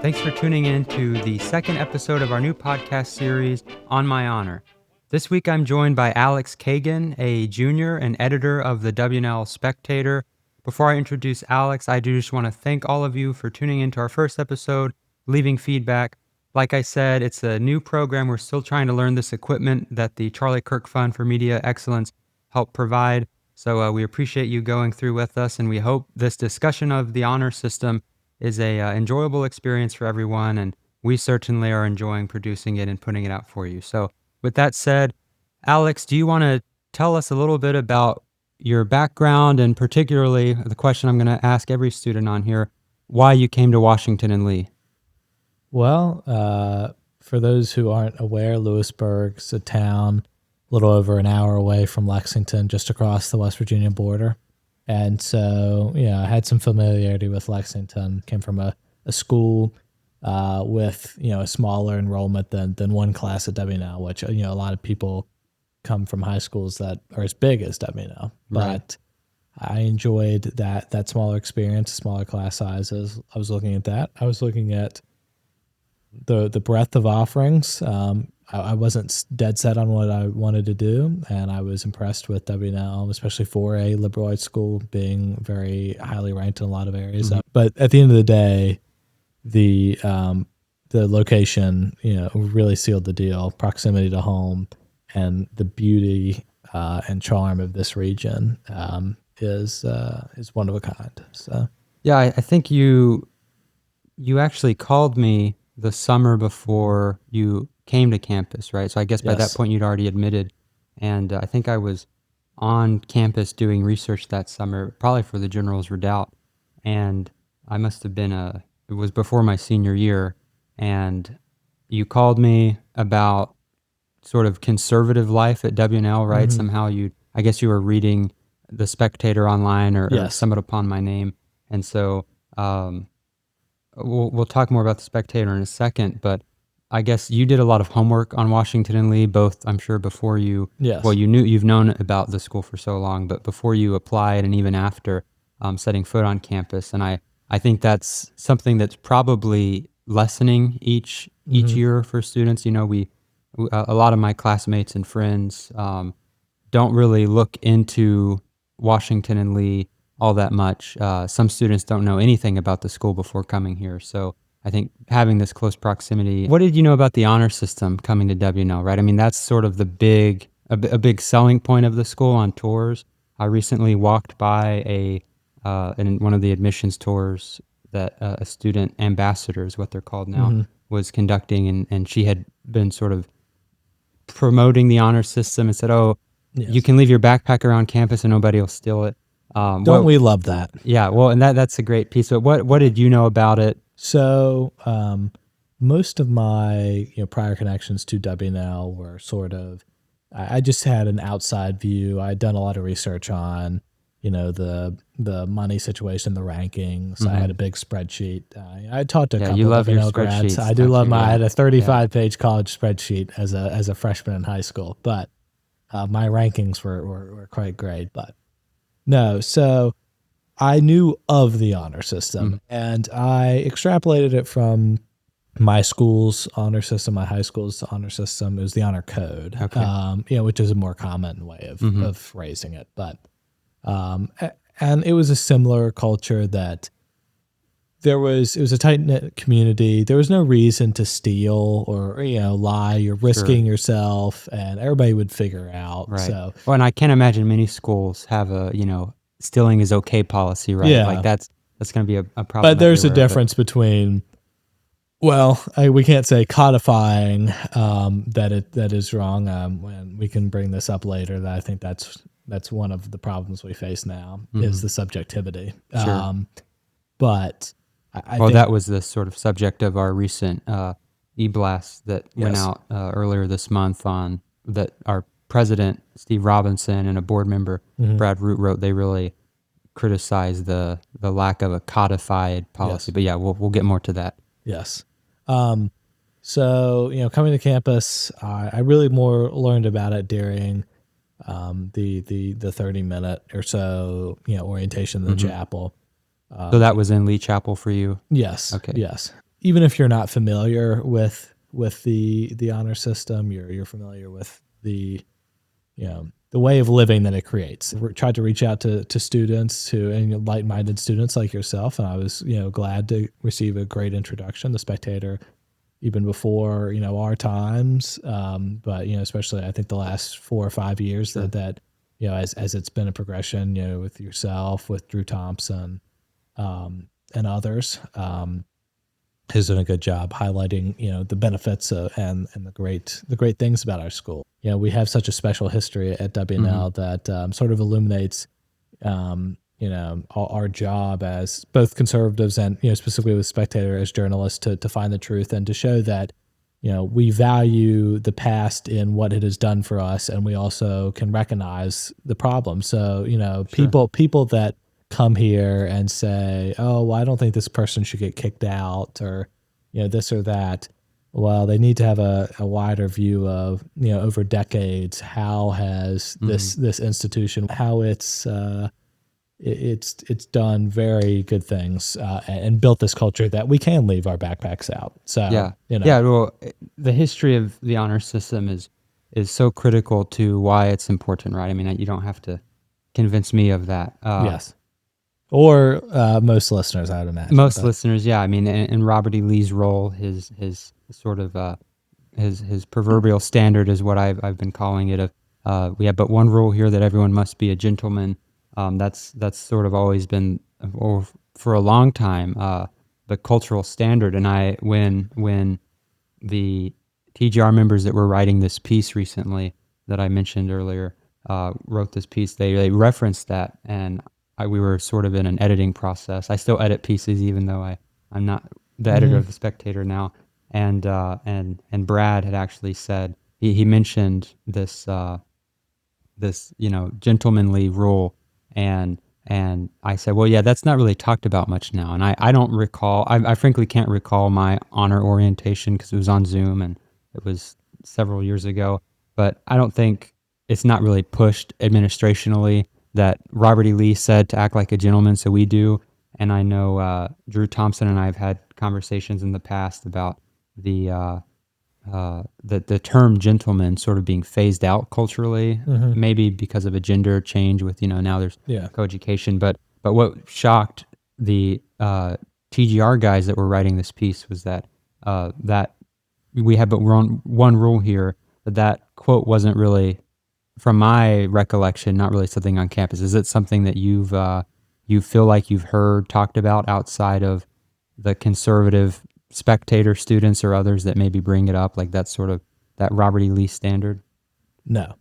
Thanks for tuning in to the second episode of our new podcast series, On My Honor. This week I'm joined by Alex Kagan, a junior and editor of the W&L Spectator. Before I introduce Alex, I do just want to thank all of you for tuning into our first episode, leaving feedback. Like I said, it's a new program. We're still trying to learn this equipment that the Charlie Kirk Fund for Media Excellence helped provide. So we appreciate you going through with us, and we hope this discussion of the honor system is a enjoyable experience for everyone, and we certainly are enjoying producing it and putting it out for you. So with that said, Alex, do you want to tell us a little bit about your background, and particularly the question I'm going to ask every student on here, why you came to Washington and Lee? Well, for those who aren't aware, Lewisburg's a town a little over an hour away from Lexington, just across the West Virginia border. And so, I had some familiarity with Lexington, came from a school with, a smaller enrollment than one class at W&L, which, a lot of people come from high schools that are as big as W&L. But I enjoyed that smaller experience, smaller class sizes. I was looking at that. I was looking at the breadth of offerings. I wasn't dead set on what I wanted to do, and I was impressed with W&L, especially for a liberal arts school, being very highly ranked in a lot of areas. Mm-hmm. But at the end of the day, the location, really sealed the deal. Proximity to home and the beauty and charm of this region is one of a kind. So yeah, I think you actually called me the summer before you came to campus, right? So I guess by that point you'd already admitted, and I think I was on campus doing research that summer, probably for the General's Redoubt, and I must have been it was before my senior year, and you called me about sort of conservative life at W&L, right? Mm-hmm. Somehow I guess you were reading the Spectator online or stumbled upon my name, and so we'll talk more about the Spectator in a second, but I guess you did a lot of homework on Washington and Lee, both, I'm sure, before you, well, you've known about the school for so long, but before you applied and even after setting foot on campus. And I think that's something that's probably lessening each year for students. We a lot of my classmates and friends don't really look into Washington and Lee all that much. Some students don't know anything about the school before coming here. So I think having this close proximity. What did you know about the honor system coming to W&L, right? I mean, that's sort of a big selling point of the school on tours. I recently walked by in one of the admissions tours that a student ambassador is what they're called now, was conducting, and she had been sort of promoting the honor system and said, you can leave your backpack around campus and nobody will steal it. Don't we love that? Yeah, well, and that's a great piece. But what did you know about it? So most of my prior connections to W&L were sort of, I just had an outside view. I'd done a lot of research on the money situation, the rankings. Mm-hmm. I had a big spreadsheet. I talked to a couple of W&L grads. I do love I had a 35-page college spreadsheet as a freshman in high school, but my rankings were quite great. But no, so I knew of the honor system, and I extrapolated it from my school's honor system, my high school's honor system. It was the honor code, which is a more common way of phrasing it. But and it was a similar culture that it was a tight-knit community. There was no reason to steal or lie. You're risking yourself, and everybody would figure out. Right. So, well, and I can't imagine many schools have a stealing is okay policy, right? Yeah. Like that's going to be a problem. But there's a difference between, we can't say codifying that is wrong. And we can bring this up later. That I think that's one of the problems we face now is the subjectivity. Sure. But I think that was the sort of subject of our recent e-blast that went out earlier this month on that our president, Steve Robinson, and a board member, Brad Root, wrote. They really criticized the lack of a codified policy. Yes. But yeah, we'll get more to that. Yes. So, coming to campus, I really more learned about it during the 30-minute or so, orientation in the chapel. So that was in Lee Chapel for you? Yes. Okay. Yes. even if you're not familiar with the honor system, you're familiar with the way of living that it creates. We tried to reach out to students and like-minded students like yourself, and I was glad to receive a great introduction. The Spectator, even before our times, but especially I think the last 4 or 5 years that as it's been a progression, with yourself, with Drew Thompson, and others, has done a good job highlighting the benefits and the great things about our school. We have such a special history at W&L that sort of illuminates our job as both conservatives and specifically with Spectator as journalists to find the truth and to show that we value the past in what it has done for us, and we also can recognize the problem. So people that come here and say, oh, well, I don't think this person should get kicked out, or this or that. Well, they need to have a wider view of over decades, how has this institution, how it's done very good things and built this culture that we can leave our backpacks out. So well, the history of the honor system is so critical to why it's important, right? I mean, you don't have to convince me of that. Yes. Or most listeners, I would imagine. Most listeners, yeah. I mean, in Robert E. Lee's role, his sort of his proverbial standard is what I've been calling it. We have but one rule here, that everyone must be a gentleman. That's sort of always been, or for a long time, the cultural standard. And when the TGR members that were writing this piece recently that I mentioned earlier wrote this piece, they referenced that, and we were sort of in an editing process. I still edit pieces, even though I'm not the editor of the Spectator now. And Brad had actually said, he mentioned this gentlemanly rule, and I said, well, yeah, that's not really talked about much now. And I don't recall, I frankly can't recall my honor orientation because it was on Zoom and it was several years ago. But I don't think it's not really pushed administrationally that Robert E. Lee said to act like a gentleman, so we do. And I know Drew Thompson and I have had conversations in the past about the term gentleman sort of being phased out culturally, maybe because of a gender change with, now there's coeducation. But what shocked the TGR guys that were writing this piece was that that we have but one rule here, that quote wasn't really, from my recollection, not really something on campus. Is it something that you feel like you've heard talked about outside of the conservative Spectator students or others that maybe bring it up, like that sort of that Robert E. Lee standard? No.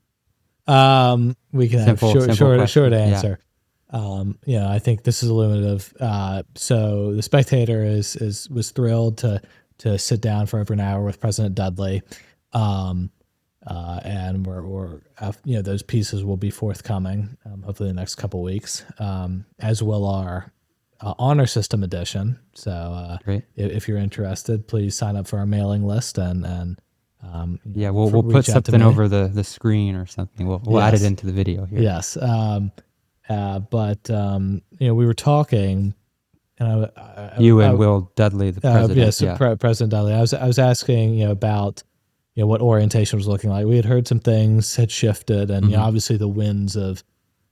We can have short answer. Yeah. I think this is illuminative. So the Spectator was thrilled to sit down for over an hour with President Dudley. And we're those pieces will be forthcoming, hopefully the next couple weeks, as will our honor system edition. So if you're interested, please sign up for our mailing list and we'll put something over the screen or something. We'll add it into the video here. Yes. But we were talking, and you and Will Dudley, the president. President Dudley. I was asking about what orientation was looking like. We had heard some things had shifted, and obviously the winds of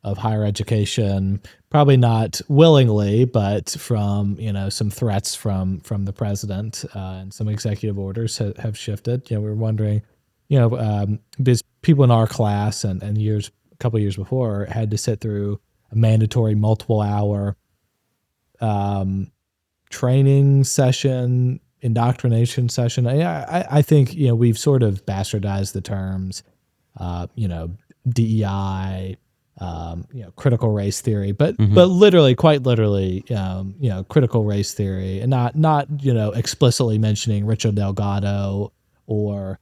higher education, probably not willingly, but from some threats from the president and some executive orders have shifted. We were wondering, because people in our class and a couple of years before had to sit through a mandatory multiple hour training session, indoctrination session. I think we've sort of bastardized the terms, DEI, critical race theory, but literally, quite literally, critical race theory, and not explicitly mentioning Richard Delgado or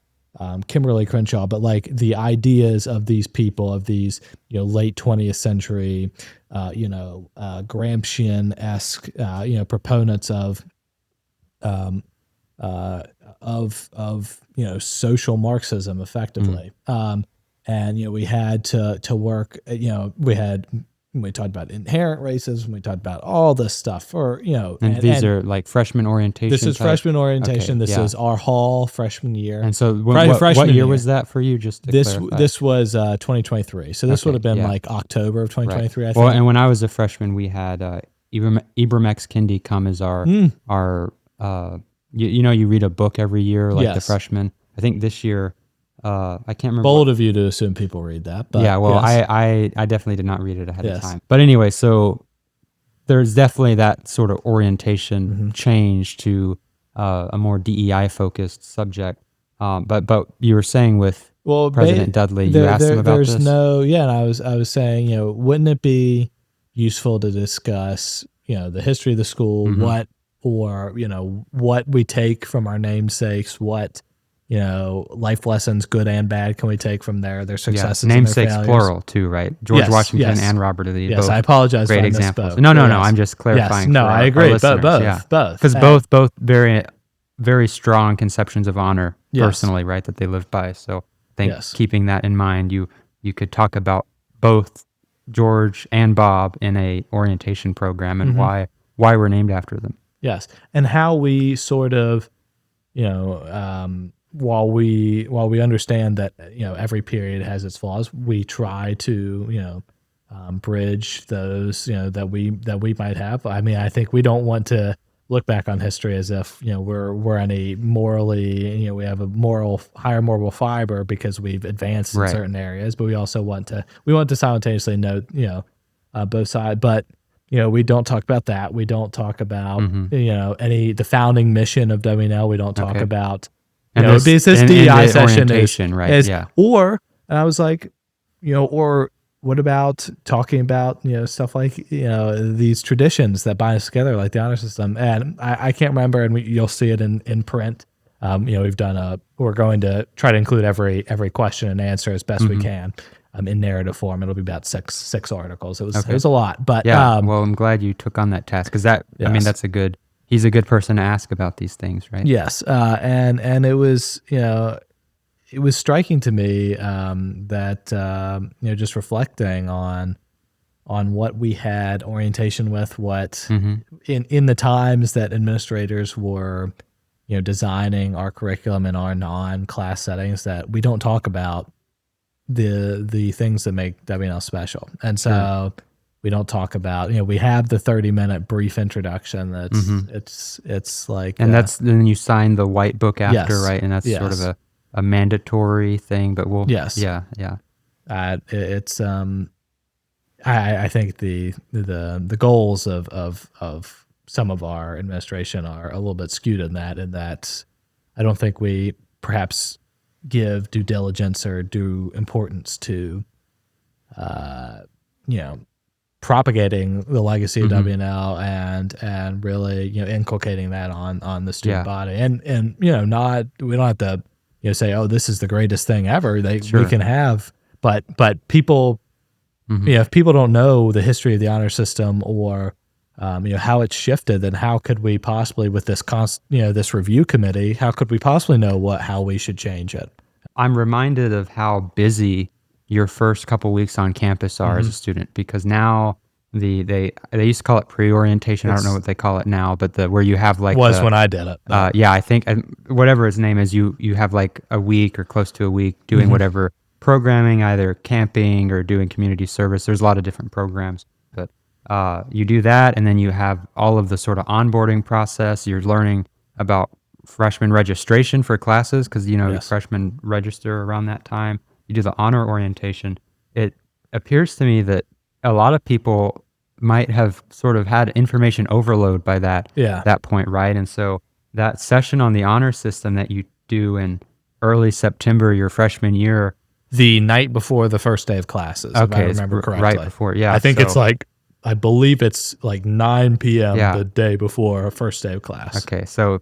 Kimberly Crenshaw, but like the ideas of these people, of these late 20th century, Gramscian-esque, proponents of social Marxism, effectively. And we had to work. We had we talked about inherent racism, we talked about all this stuff, and these are like freshman orientation. This is type? freshman orientation. Okay, this is our hall freshman year. And so what year was that for you? Just to clarify. This was 2023. So this would have been like October of 2023. Right. I think. Well, and when I was a freshman, we had Ibram X. Kendi come as our you read a book every year, like the freshman. I think this year, I can't remember. Bold of you to assume people read that. But yeah, well, yes. I definitely did not read it ahead of time. But anyway, so there's definitely that sort of orientation change to a more DEI focused subject. But you were saying with President Dudley, you asked him about this? And I was saying, wouldn't it be useful to discuss, the history of the school, what we take from our namesakes, what life lessons, good and bad, can we take from their successes and their namesakes failures. Plural too, right? George Washington and Robert E. Lee. Yes, both I apologize. Great for examples. No, I'm just clarifying. Yes, no, I agree. Both, because both very, very strong conceptions of honor personally, right? That they lived by. So I think keeping that in mind, you could talk about both George and Bob in a orientation program and why we're named after them. Yes, and how we sort of, while we understand that every period has its flaws, we try to bridge those that we might have. I mean, I think we don't want to look back on history as if we're any morally we have a higher moral fiber because we've advanced in certain areas, but we also want to simultaneously note both sides. But we don't talk about that. We don't talk about the founding mission of W&L. We don't talk about this DEI session right? Or I was like, or what about talking about stuff like these traditions that bind us together, like the honor system? And I can't remember, and you'll see it in print. We've done we're going to try to include every question and answer as best we can in narrative form. It'll be about six articles. It was a lot, but well, I'm glad you took on that task because I mean he's a good person to ask about these things, right? Yes, and it was it was striking to me that just reflecting on what we had orientation with, what in the times that administrators were designing our curriculum in our non-class settings, that we don't talk about the things that make W&L special. And so we don't talk about, we have the 30-minute brief introduction that's it's like, and then you sign the white book after, right? And that's sort of a mandatory thing, but we'll it's I think the goals of some of our administration are a little bit skewed in that I don't think we perhaps give due diligence or due importance to propagating the legacy of W&L and really inculcating that on the student body, and we don't have to say, oh, this is the greatest thing ever. We can have, but people, if people don't know the history of the honor system or how it's shifted, then how could we possibly, with this this review committee, how could we possibly know how we should change it? I'm reminded of how busy your first couple weeks on campus are as a student, because now they used to call it pre-orientation. I don't know what they call it now, but where you have like when I did it. I think whatever its name is, you have like a week or close to a week doing whatever programming, either camping or doing community service. There's a lot of different programs, but you do that, and then you have all of the sort of onboarding process. You're learning about freshman registration for classes because freshmen register around that time. You do the honor orientation. It appears to me that a lot of people might have sort of had information overload by that point, right? And so that session on the honor system that you do in early September your freshman year, the night before the first day of classes, if I remember correctly. Right before, I think it's like, I believe it's like 9 p.m. the day before first day of class. Okay, so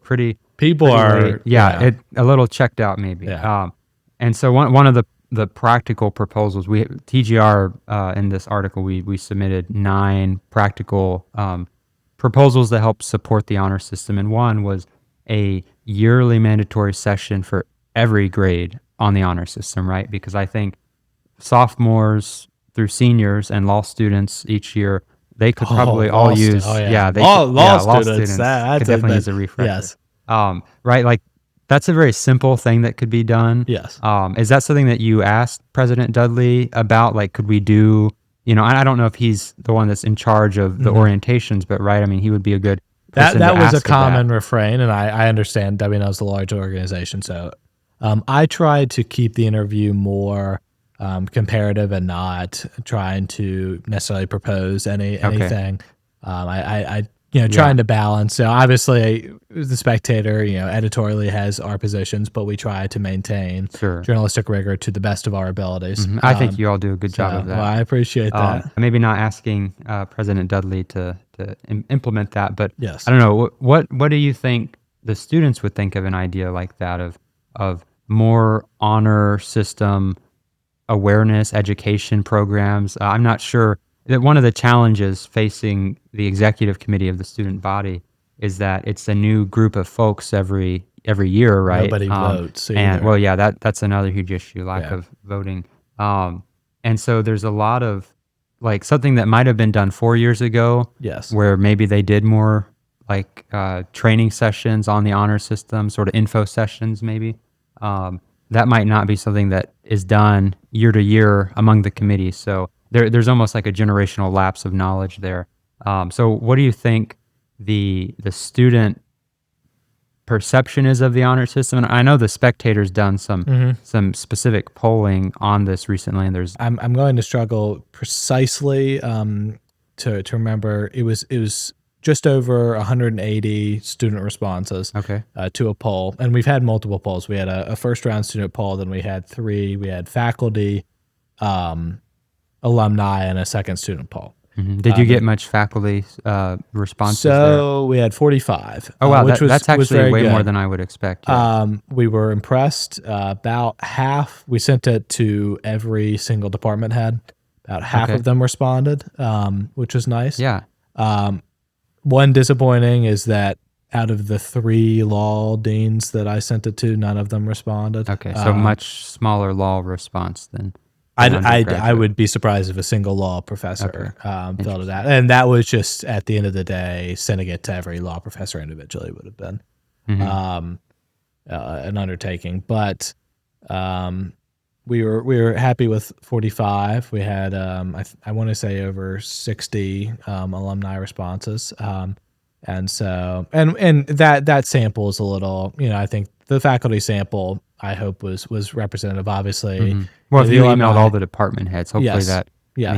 people are late. A little checked out maybe. And so one of the practical proposals, TGR in this article, we submitted 9 practical proposals that help support the honor system, and one was a yearly mandatory session for every grade on the honor system, right? Because I think sophomores through seniors and law students each year, they could probably all use, law students could definitely use a refresher. Yes. Right, like that's a very simple thing that could be done. Yes. Is that something that you asked President Dudley about? Like, could we do, I don't know if he's the one that's in charge of the orientations, but right, I mean, he would be a good person that to was a ask common refrain, and I understand W&L is a large organization, so I tried to keep the interview more comparative and not trying to necessarily propose anything. I trying to balance. So obviously, the Spectator, editorially has our positions, but we try to maintain journalistic rigor to the best of our abilities. I think you all do a good job of that. Well, I appreciate that. Maybe not asking President Dudley to implement that, but yes. I don't know. What do you think the students would think of an idea like that of more honor system awareness education programs? I'm not sure. That one of the challenges facing the executive committee of the student body is that it's a new group of folks every year, right? Nobody votes either. And that's another huge issue, lack of voting. And so there's a lot of like something that might have been done 4 years ago, where maybe they did more like training sessions on the honor system, sort of info sessions maybe. That might not be something that is done year to year among the committees. So there's almost like a generational lapse of knowledge there. So what do you think the student perception is of the honor system? And I know the Spectator's done some specific polling on this recently, and there's I'm going to struggle precisely to remember. It was just over 180 student responses to a poll, and we've had multiple polls. We had a first round student poll, then we had 3. We had faculty, alumni, and a second student poll. Did you get much faculty responses? So there? We had 45. Oh wow, that's actually way more than I would expect. Yeah. We were impressed. About half, we sent it to every single department head. About half of them responded, which was nice. Yeah. One disappointing is that out of the 3 law deans that I sent it to, none of them responded. Okay, so much smaller law response than I would be surprised if a single law professor filled it out. And that was just, at the end of the day, sending it to every law professor individually would have been an undertaking. But we were happy with 45. We had, I want to say, over 60 alumni responses. And so, and that sample is a little, I think the faculty sample, I hope was representative, obviously. Well, if you emailed all the department heads, hopefully that, I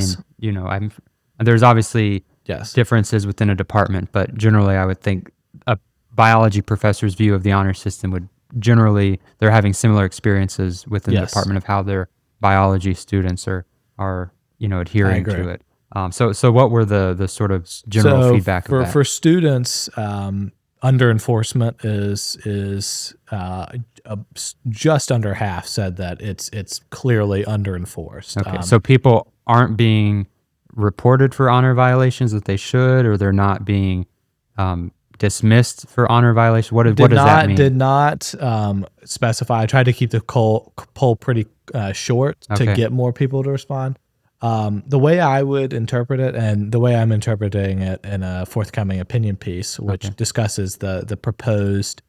mean, there's obviously differences within a department, but generally I would think a biology professor's view of the honor system would generally, they're having similar experiences within the department of how their biology students are adhering to it. So what were the sort of general feedback of that? For students, under enforcement is just under half said that it's clearly under enforced. Okay, so people aren't being reported for honor violations that they should, or they're not being dismissed for honor violations. What does that mean? Did not specify. I tried to keep the poll pretty short to get more people to respond. The way I would interpret it, and the way I'm interpreting it in a forthcoming opinion piece, which discusses the proposed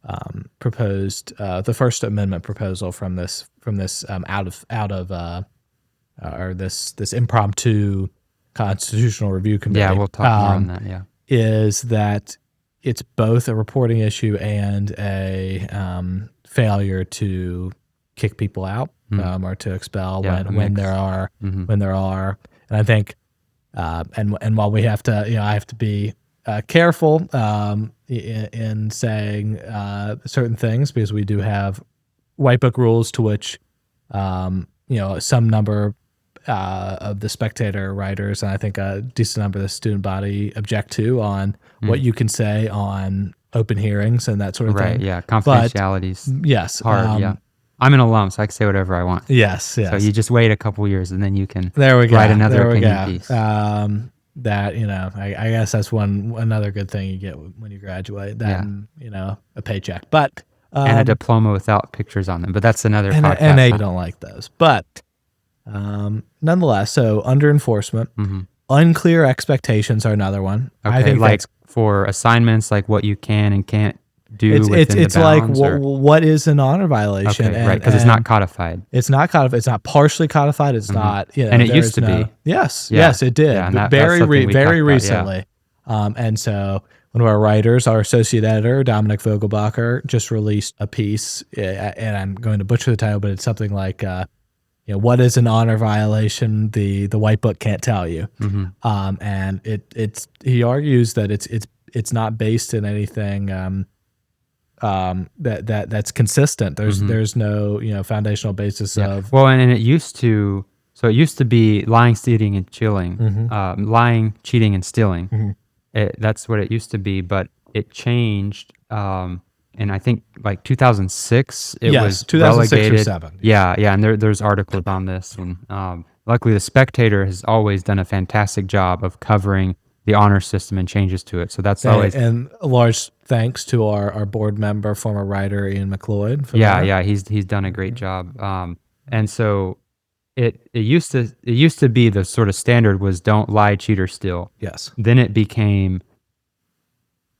the First Amendment proposal from this this impromptu constitutional review committee. Yeah, we'll talk more on that. Yeah, is that it's both a reporting issue and a failure to kick people out. Or to expel when there are, and I think, and while we have to, I have to be careful in saying certain things, because we do have white book rules to which, some number of the Spectator writers, and I think a decent number of the student body object to on what you can say on open hearings and that sort of thing. Right. Yeah. Confidentiality's hard. I'm an alum, so I can say whatever I want. Yes. So you just wait a couple years, and then you can write another opinion piece. That I guess that's another good thing you get when you graduate. Then a paycheck, but and a diploma without pictures on them. But that's another podcast. And I don't like those. But Nonetheless, so under enforcement, unclear expectations are another one. Okay, I think like for assignments, like what you can and can't do it's within it's the like bounds. what is an honor violation? Okay, right, because it's not codified. It's not codified. It's not partially codified. It's not. And it used to be. Yes, Yeah. yes, it did. Yeah, and but that's something we very talked about, recently. And so one of our writers, our associate editor, Dominic Vogelbacher, just released a piece, and I'm going to butcher the title, but it's something like, what is an honor violation? The White Book can't tell you. And he argues that it's not based in anything that's consistent. There's no foundational basis of. Well, and it used to. So it used to be lying, cheating, and chilling. Lying, cheating, and stealing. That's what it used to be, but it changed. And I think like 2006, it was 2006 relegated. or 2007. Yeah, and there's articles on this, and luckily the Spectator has always done a fantastic job of covering the honor system and changes to it. So that's always and a large thanks to our board member, former writer Ian McLeod. He's done a great job. And so it used to be the sort of standard was don't lie, cheat, or steal. Yes. Then it became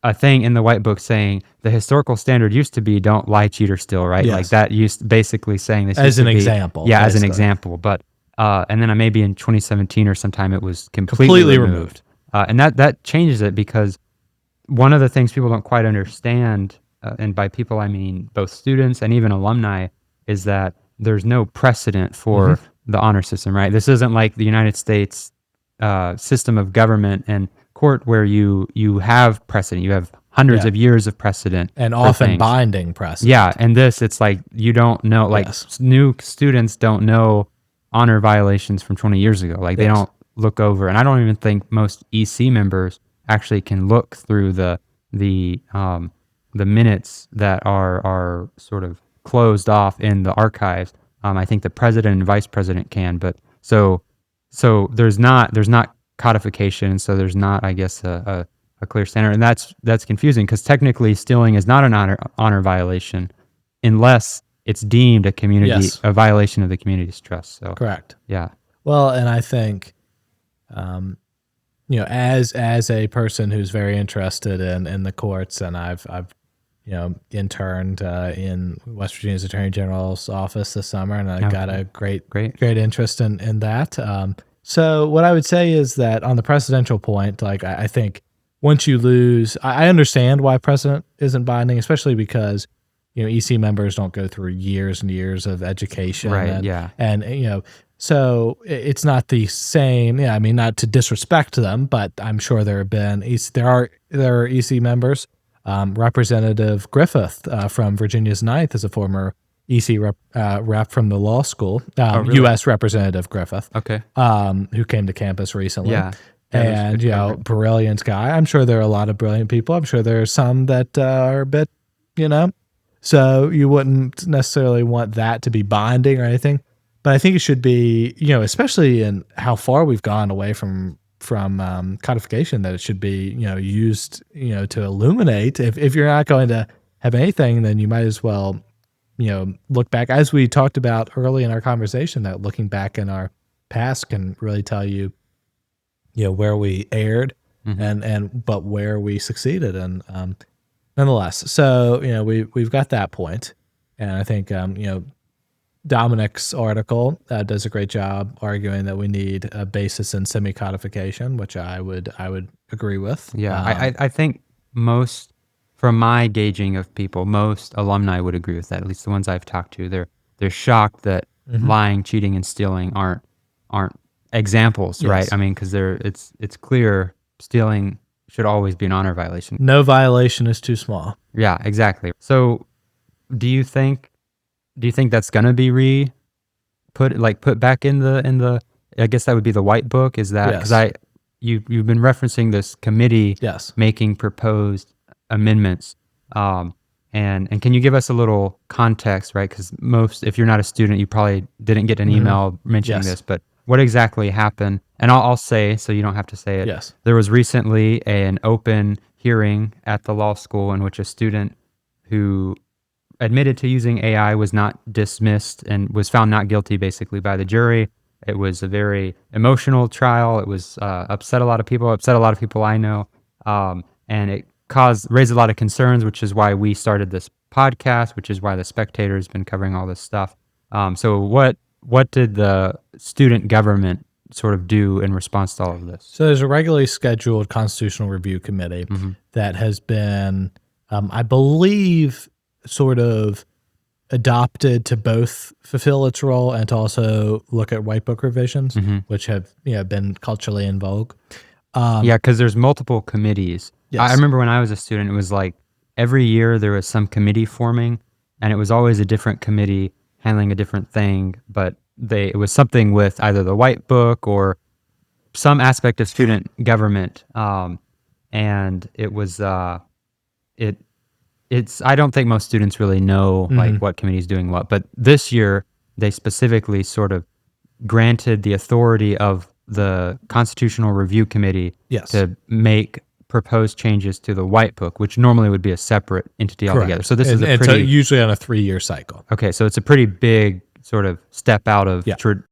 a thing in the White Book saying the historical standard used to be don't lie, cheat, or steal, right? Yes. Like that used basically saying this as an example. Yeah, as an example. But and then maybe in 2017 or sometime it was completely removed. And that changes it because one of the things people don't quite understand, and by people I mean both students and even alumni, is that there's no precedent for the honor system, right? This isn't like the United States system of government and court where you have precedent. You have hundreds of years of precedent. And often binding precedent. Yeah, and it's like you don't know, like new students don't know honor violations from 20 years ago. Like they don't look over, and I don't even think most EC members actually can look through the minutes that are sort of closed off in the archives. I think the president and vice president can, but so there's not codification, and so there's not, I guess, a clear standard, and that's confusing because technically stealing is not an honor violation unless it's deemed a violation of the community's trust. So correct. Yeah. Well, and I think, as a person who's very interested in the courts, and I've interned in West Virginia's Attorney General's office this summer, and I got a great interest in that. So what I would say is that on the precedential point, like I think once you lose, I understand why precedent isn't binding, especially because EC members don't go through years and years of education, right? And so it's not the same. Yeah, I mean, not to disrespect them, but I'm sure there are EC members. Representative Griffith from Virginia's 9th is a former EC rep from the law school. Really? U.S. Representative Griffith. Okay. Who came to campus recently. Yeah. And brilliant guy. I'm sure there are a lot of brilliant people. I'm sure there are some that are a bit, So you wouldn't necessarily want that to be binding or anything, but I think it should be, especially in how far we've gone away from codification, that it should be, used, to illuminate. If you're not going to have anything, then you might as well, look back, as we talked about early in our conversation, that looking back in our past can really tell you, where we erred but where we succeeded. And nonetheless, so, we've got that point. And I think, Dominic's article does a great job arguing that we need a basis in semi-codification, which I would agree with. Yeah, I think from my gauging of people, most alumni would agree with that. At least the ones I've talked to, they're shocked that lying, cheating, and stealing aren't examples, right? I mean, because it's clear stealing should always be an honor violation. No violation is too small. Yeah, exactly. So, do you think that's gonna be put back in the? I guess that would be the White Book. Is that because you've been referencing this committee making proposed amendments, and can you give us a little context, right? Because if you're not a student, you probably didn't get an email mentioning this, but what exactly happened? And I'll say, so you don't have to say it. Yes. There was recently an open hearing at the law school in which a student who admitted to using AI was not dismissed and was found not guilty basically by the jury. It was a very emotional trial. It was upset a lot of people I know, and it raised a lot of concerns, which is why we started this podcast, which is why the Spectator has been covering all this stuff. So what did the student government sort of do in response to all of this? So there's a regularly scheduled constitutional review committee that has been, I believe, sort of adopted to both fulfill its role and to also look at white book revisions, which have been culturally in vogue. Yeah, because there's multiple committees. Yes. I remember when I was a student, it was like every year there was some committee forming, and it was always a different committee handling a different thing, but it was something with either the white book or some aspect of student government, and it was it's I don't think most students really know like what committee is doing what, but this year they specifically sort of granted the authority of the Constitutional Review Committee to make proposed changes to the white book, which normally would be a separate entity altogether. So this is usually on a 3-year cycle. Okay, so it's a pretty big sort of step out of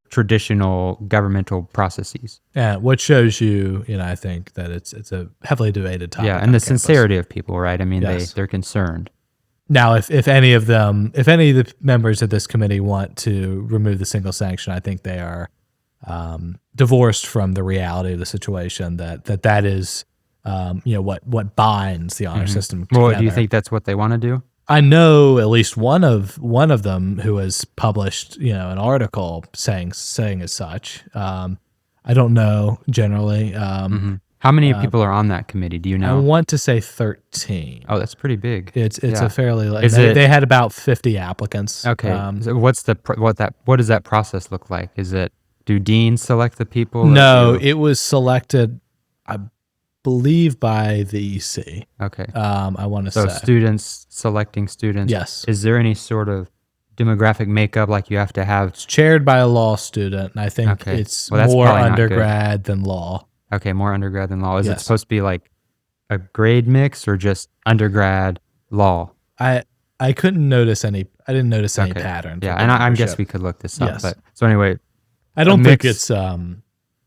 traditional governmental processes. Yeah, what shows you, I think that it's a heavily debated topic. Yeah, and the sincerity of people, right? I mean, they're concerned. Now, if any of the members of this committee want to remove the single sanction, I think they are divorced from the reality of the situation. That is, what binds the honor system together. Well, do you think that's what they want to do? I know at least one of them who has published, an article saying as such. I don't know generally. How many people are on that committee? Do you know? I want to say 13. Oh, that's pretty big. It's a fairly. They had about 50 applicants. Okay. So what does that process look like? Do deans select the people? No, it was selected, I believe, by the EC. Okay. I want to say. So students selecting students. Yes. Is there any sort of demographic makeup like you have to have? It's chaired by a law student, and I think it's more undergrad than law. Okay, more undergrad than law. Is it supposed to be like a grade mix or just undergrad law? I couldn't notice any. I didn't notice any pattern. Yeah, and I guess we could look this up. But so anyway, I don't think it's.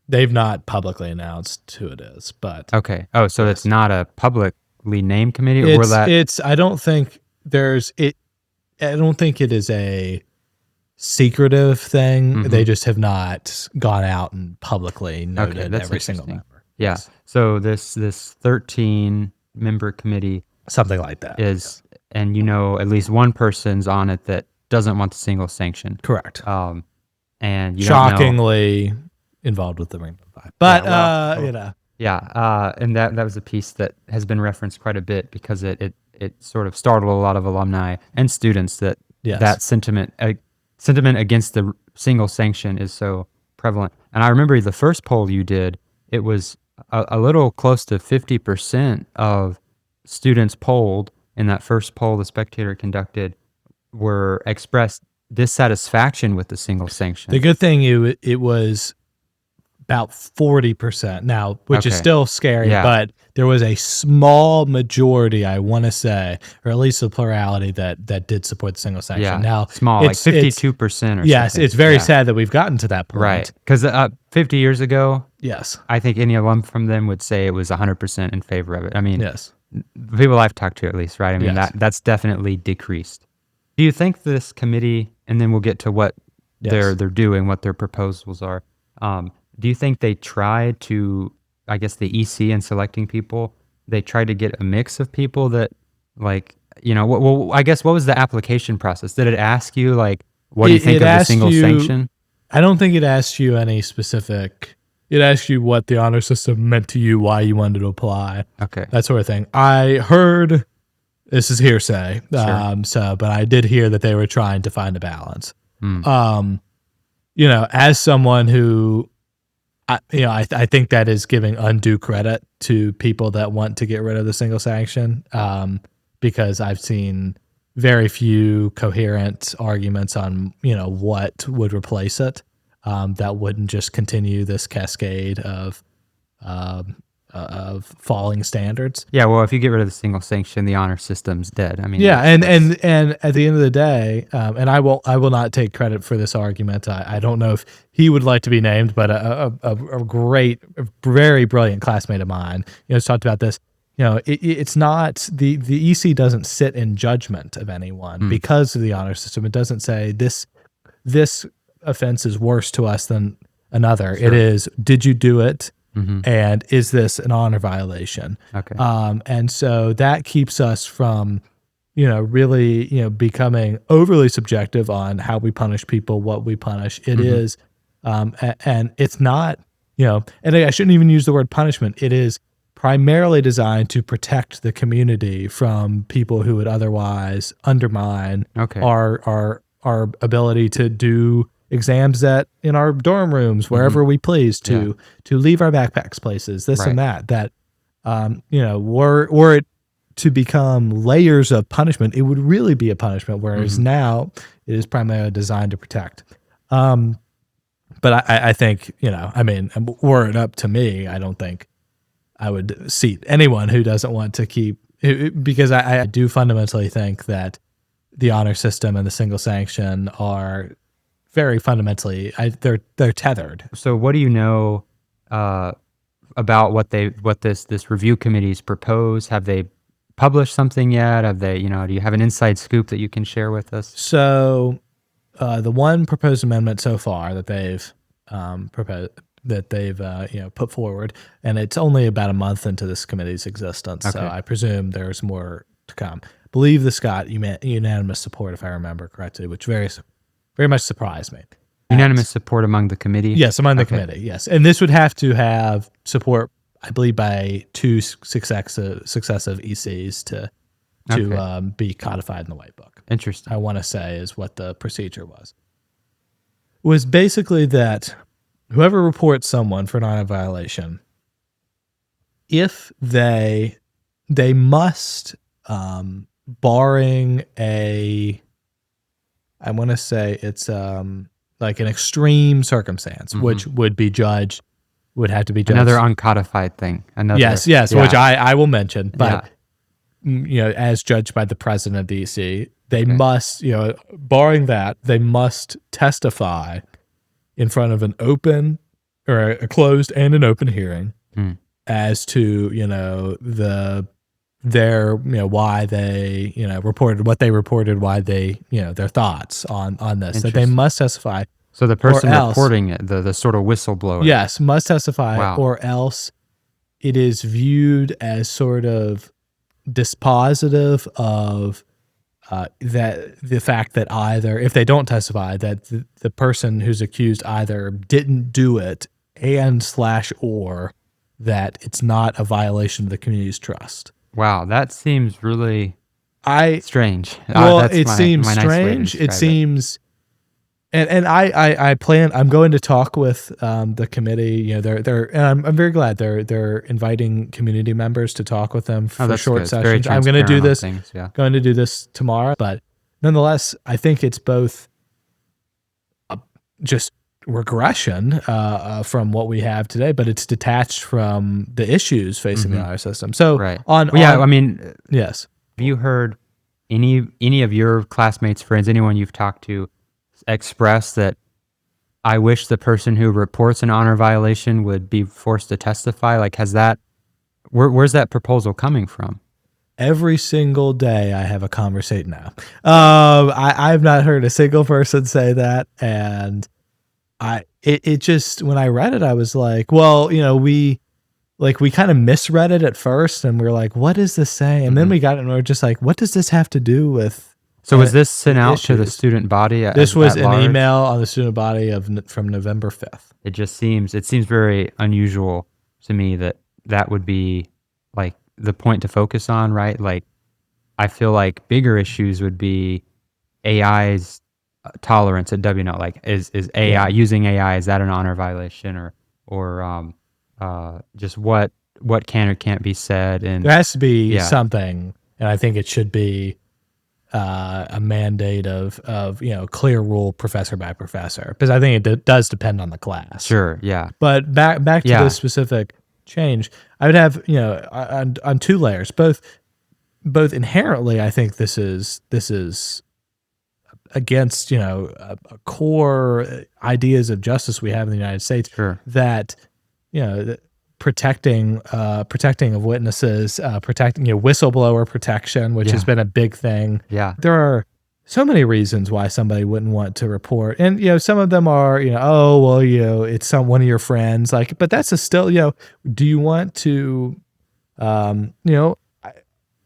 They've not publicly announced who it is, but okay. Oh, so it's not a publicly named committee, or that? I don't think there's it. I don't think it is a secretive thing. They just have not gone out and publicly noted every single member. Yeah. Yes. So this 13-member committee, something like that, is, and at least one person's on it that doesn't want the single sanction. Correct. And you shockingly don't know, involved with the Rainbow Five, but and that was a piece that has been referenced quite a bit because it sort of startled a lot of alumni and students that sentiment against the single sanction is so prevalent. And I remember the first poll you did, it was a little close to 50% of students polled in that first poll the Spectator conducted were expressed dissatisfaction with the single sanction. The good thing it was about 40% now, which is still scary, but there was a small majority, I want to say, or at least a plurality that did support the single sanction. Yeah, now, small, like 52% or something. Yes, it's very sad that we've gotten to that point. Right, because 50 years ago, yes, I think any alum from them would say it was 100% in favor of it. I mean, yes, the people I've talked to at least, right? I mean, that's definitely decreased. Do you think this committee, and then we'll get to what they're doing, what their proposals are, do you think they tried to, I guess the EC in selecting people, they tried to get a mix of people that like, I guess what was the application process? Did it ask you like, what do you think of the single sanction? I don't think it asked you any specific, it asked you what the honor system meant to you, why you wanted to apply. Okay. That sort of thing. I heard, this is hearsay, but I did hear that they were trying to find a balance. As someone who, I think that is giving undue credit to people that want to get rid of the single sanction, because I've seen very few coherent arguments on what would replace it, that wouldn't just continue this cascade of of falling standards. Yeah, well, if you get rid of the single sanction, the honor system's dead. I mean, yeah, and at the end of the day, and I will not take credit for this argument. I don't know if he would like to be named, but a great, very brilliant classmate of mine, has talked about this. It's not the EC doesn't sit in judgment of anyone because of the honor system. It doesn't say this offense is worse to us than another. Sure. It is, did you do it? And is this an honor violation? Okay. And so that keeps us from, really, becoming overly subjective on how we punish people, what we punish. It is, and it's not, and I shouldn't even use the word punishment. It is primarily designed to protect the community from people who would otherwise undermine our ability to do exams in our dorm rooms, wherever we please, to leave our backpacks places, this and that, were it to become layers of punishment, it would really be a punishment, whereas now it is primarily designed to protect. But I think, were it up to me, I don't think I would seat anyone who doesn't want to keep, because I do fundamentally think that the honor system and the single sanction are very fundamentally, they're tethered. So what do you know about what this review committee's proposed? Have they published something yet? Have they, do you have an inside scoop that you can share with us? So the one proposed amendment so far that they've put forward, and it's only about a month into this committee's existence, so I presume there's more to come. I believe this got unanimous support, if I remember correctly, which very much surprised me. Unanimous support among the committee? Yes, among the committee, yes. And this would have to have support, I believe, by 2 successive ECs to be codified in the White Book. Interesting. I want to say is what the procedure was. It was basically that whoever reports someone for an honor violation, if they must, barring I want to say it's like an extreme circumstance, which would have to be judged. Another uncodified thing. Yes, which I will mention, but as judged by the president of the EC, they must, barring that, they must testify in front of an open or a closed and an open hearing as to, why they, reported what they reported, why they, their thoughts on this, that they must testify. So the person reporting it, the sort of whistleblower. Yes, must testify, or else it is viewed as sort of dispositive of that the fact that either, if they don't testify, that the person who's accused either didn't do it or that it's not a violation of the community's trust. Wow, that seems really strange. Well, it seems strange. It seems, and I'm going to talk with the committee. And I'm very glad they're inviting community members to talk with them for short sessions. I'm going to do this. Going to do this tomorrow, but nonetheless, I think it's both just regression from what we have today, but it's detached from the issues facing the honor system. So yes. Have you heard any of your classmates, friends, anyone you've talked to express that I wish the person who reports an honor violation would be forced to testify? Like, where's that proposal coming from? Every single day I have a conversation now. I've not heard a single person say that, and it just, when I read it, I was like, well, we kind of misread it at first, and we're like, what does this say? And then we got it, and we're just like, what does this have to do with? So was this sent out to the student body? This was an email on the student body from November 5th. It seems very unusual to me that would be like the point to focus on, right? Like, I feel like bigger issues would be AI's tolerance at W&L. Like, is AI using AI? Is that an honor violation, or just what can or can't be said? And there has to be something, and I think it should be a mandate of clear rule, professor by professor, because I think it does depend on the class. Sure, yeah. But back to this specific change, I would have, on two layers, both inherently, I think this is against, a core ideas of justice we have in the United States. Sure. That, protecting of witnesses, protecting, whistleblower protection, which has been a big thing. Yeah. There are so many reasons why somebody wouldn't want to report. And, some of them are, oh, well, it's one of your friends, like, but that's still, do you want to,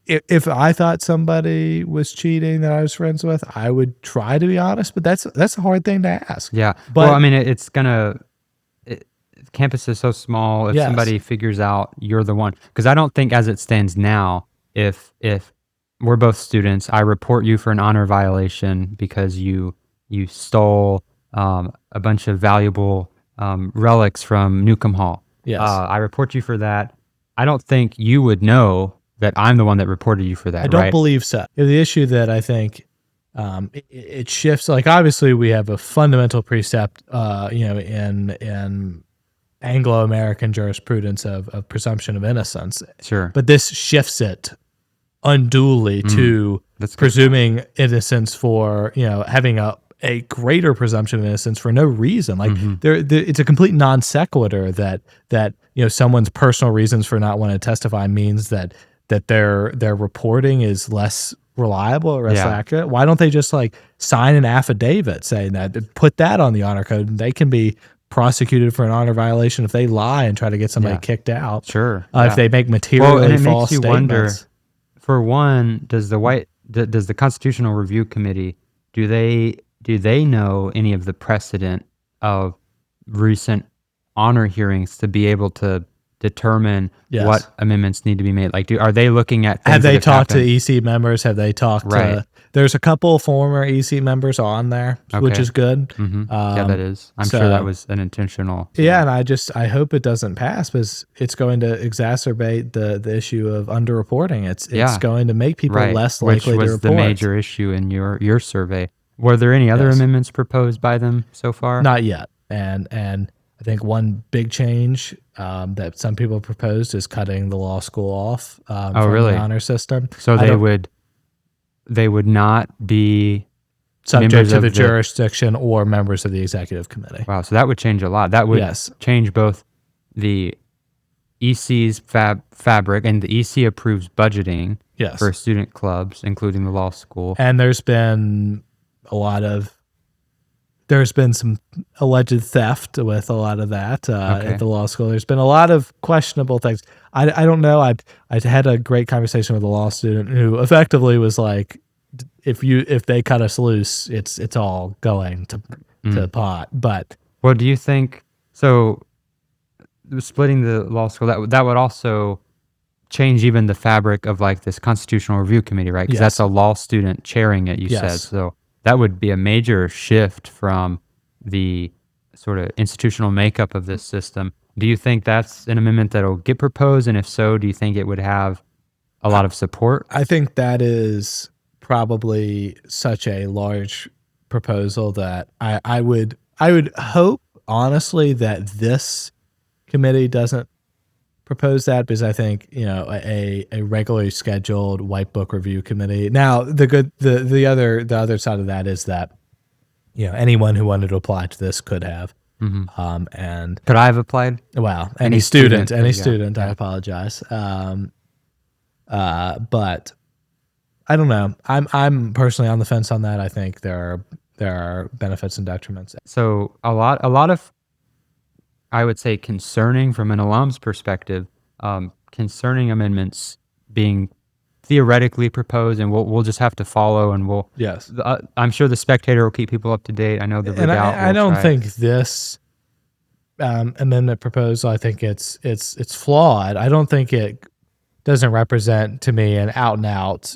if I thought somebody was cheating that I was friends with, I would try to be honest, but that's a hard thing to ask. Yeah. But, well, I mean, campus is so small. If somebody figures out you're the one, because I don't think as it stands now, if we're both students, I report you for an honor violation because you stole a bunch of valuable relics from Newcomb Hall. Yes. I report you for that. I don't think you would know that I'm the one that reported you for that, I don't right? believe so. The issue that I think it shifts, like, obviously we have a fundamental precept, in Anglo-American jurisprudence of presumption of innocence. Sure. But this shifts it unduly to presuming innocence for, having a greater presumption of innocence for no reason. Like it's a complete non sequitur that someone's personal reasons for not wanting to testify means that their reporting is less reliable or less accurate. Why don't they just sign an affidavit saying that, put that on the honor code, and they can be prosecuted for an honor violation if they lie and try to get somebody kicked out. Sure. If they make materially false statements. Wonder, for one, does the Constitutional Review Committee, do they know any of the precedent of recent honor hearings to be able to determine what amendments need to be made? Like, are they looking at things have they talked happened? to EC members? Have they talked to? There's a couple former EC members on there, which is good. Yeah, that is. I'm sure that was an intentional. Yeah, and I hope it doesn't pass, because it's going to exacerbate the issue of underreporting. It's going to make people less likely to report. Which was the major issue in your survey. Were there any other amendments proposed by them so far? Not yet. And I think one big change that some people proposed is cutting the law school off from the honor system. So they would not be subject to the jurisdiction or members of the executive committee. Wow, so that would change a lot. That would change both the EC's fabric, and the EC approves budgeting for student clubs, including the law school. And there's been some alleged theft with a lot of that at the law school. There's been a lot of questionable things. I don't know. I had a great conversation with a law student who effectively was like, if they cut us loose, it's all going to pot. But do you think so? Splitting the law school, that would also change even the fabric of this Constitutional Review Committee, right? Because that's a law student chairing it. You said so. That would be a major shift from the sort of institutional makeup of this system. Do you think that's an amendment that'll get proposed? And if so, do you think it would have a lot of support? I think that is probably such a large proposal that I would hope, honestly, that this committee doesn't propose that, because I think a regularly scheduled white book review committee. Now the other side of that is that anyone who wanted to apply to this could have. And could I have applied? Well, any student. I apologize. But I don't know. I'm personally on the fence on that. I think there are benefits and detriments. So a lot of, I would say, concerning from an alum's perspective, concerning amendments being theoretically proposed, and we'll just have to follow, and I'm sure the Spectator will keep people up to date. I know the Redoubt. I don't think this amendment proposal, I think it's flawed. I don't think it doesn't represent to me an out and out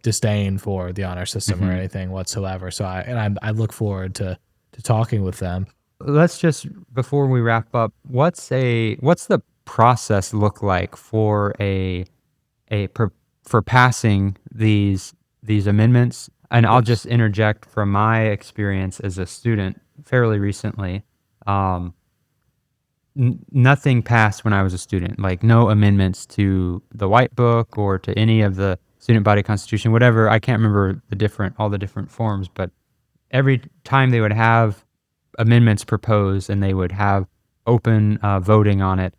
disdain for the honor system or anything whatsoever. So I look forward to talking with them. Let's just, before we wrap up, what's the process look like for for passing these amendments? And I'll just interject from my experience as a student fairly recently. nothing passed when I was a student, like no amendments to the White Book or to any of the student body constitution, whatever. I can't remember all the different forms, but every time they would have amendments proposed and they would have open voting on it,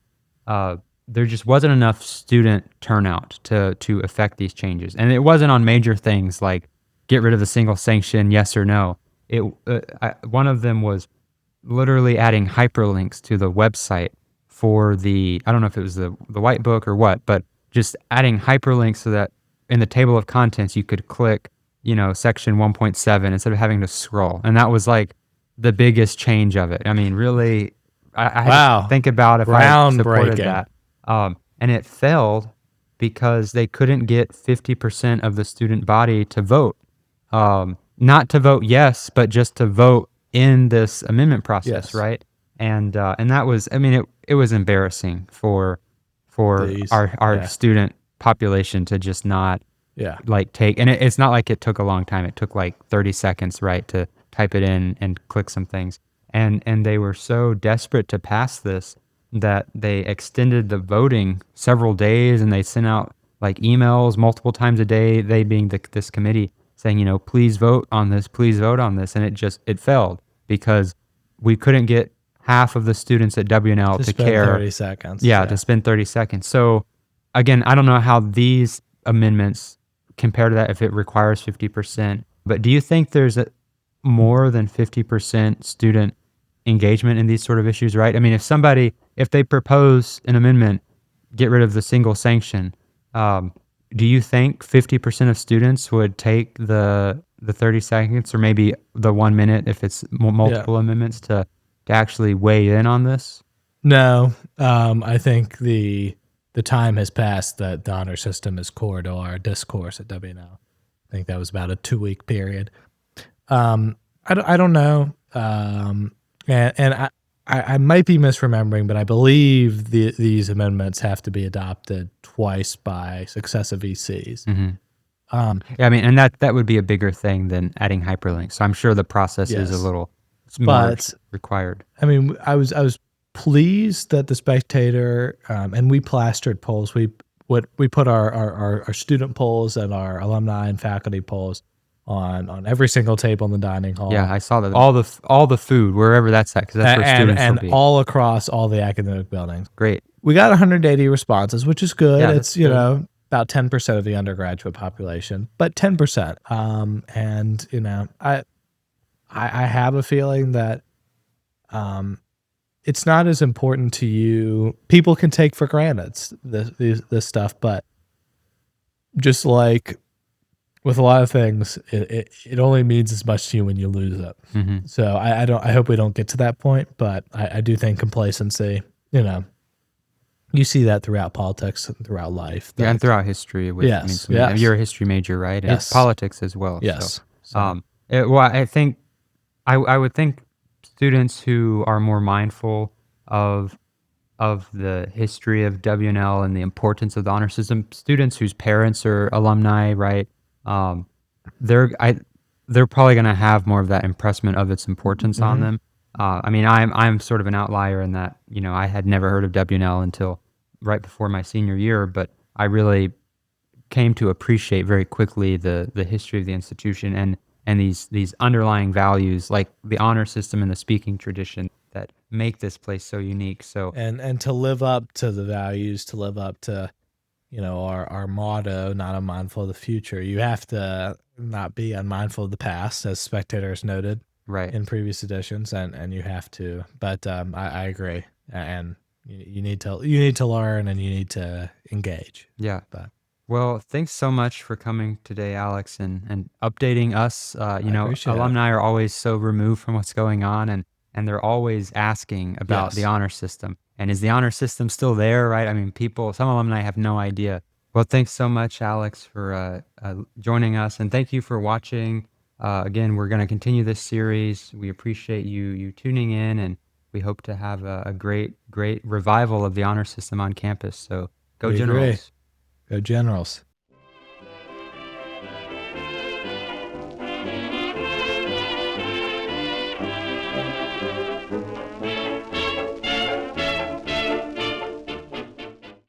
there just wasn't enough student turnout to affect these changes. And it wasn't on major things like get rid of the single sanction, yes or no. One of them was literally adding hyperlinks to the website for I don't know if it was the White Book or what, but just adding hyperlinks so that in the table of contents you could click, section 1.7 instead of having to scroll. And that was like the biggest change of it. I mean, really, I had to think about if I supported that. And it failed because they couldn't get 50% of the student body to vote. Not to vote yes, but just to vote in this amendment process, right? And that was, I mean, it was embarrassing for our student population to just not take, and it's not like it took a long time. It took like 30 seconds, right, to type it in and click some things. And they were so desperate to pass this that they extended the voting several days, and they sent out like emails multiple times a day, they being this committee, saying, please vote on this, please vote on this. And it failed because we couldn't get half of the students at W&L to care. 30 seconds. Yeah, to spend 30 seconds. So again, I don't know how these amendments compare to that if it requires 50%, but do you think there's more than 50% student engagement in these sort of issues, right? I mean, if they propose an amendment, get rid of the single sanction, do you think 50% of students would take the 30 seconds or maybe the 1 minute if it's multiple amendments to actually weigh in on this? No, I think the time has passed that the honor system is core to our discourse at W&L. I think that was about a 2-week period. I don't know, and I might be misremembering, but I believe these amendments have to be adopted twice by successive ECs. Yeah, I mean, and that would be a bigger thing than adding hyperlinks. So I'm sure the process is a little more required. I mean, I was pleased that the Spectator and we plastered polls. We put our student polls and our alumni and faculty polls on every single table in the dining hall. Yeah, I saw that. All the food, wherever that's at, because that's where students will be. And all across all the academic buildings. Great. We got 180 responses, which is good. Yeah, it's about 10% of the undergraduate population, but 10%. And I have a feeling that it's not as important to you. People can take for granted this stuff, but just like with a lot of things, it only means as much to you when you lose it. Mm-hmm. So I hope we don't get to that point, but I do think complacency, you see that throughout politics and throughout life. Yeah, and throughout history. You're a history major, right? And yes. Politics as well. Yes. I think I would think students who are more mindful of the history of W&L and the importance of the honor system, students whose parents are alumni, right? They're probably going to have more of that impressment of its importance on them. I mean, I'm sort of an outlier in that, I had never heard of W&L until right before my senior year, but I really came to appreciate very quickly the history of the institution and these underlying values like the honor system and the speaking tradition that make this place so unique. So and to live up to the values, to live up to our motto, not unmindful of the future, you have to not be unmindful of the past, as Spectator has noted in previous editions, and you have to. But I agree, and you need to learn and you need to engage. Yeah. Well, thanks so much for coming today, Alex, and updating us. Alumni are always so removed from what's going on, and they're always asking about the honor system. And is the honor system still there, right? I mean, some alumni have no idea. Well, thanks so much, Alex, for joining us, and thank you for watching. Again, we're going to continue this series. We appreciate you tuning in, and we hope to have a great revival of the honor system on campus. So go Generals. Go Generals.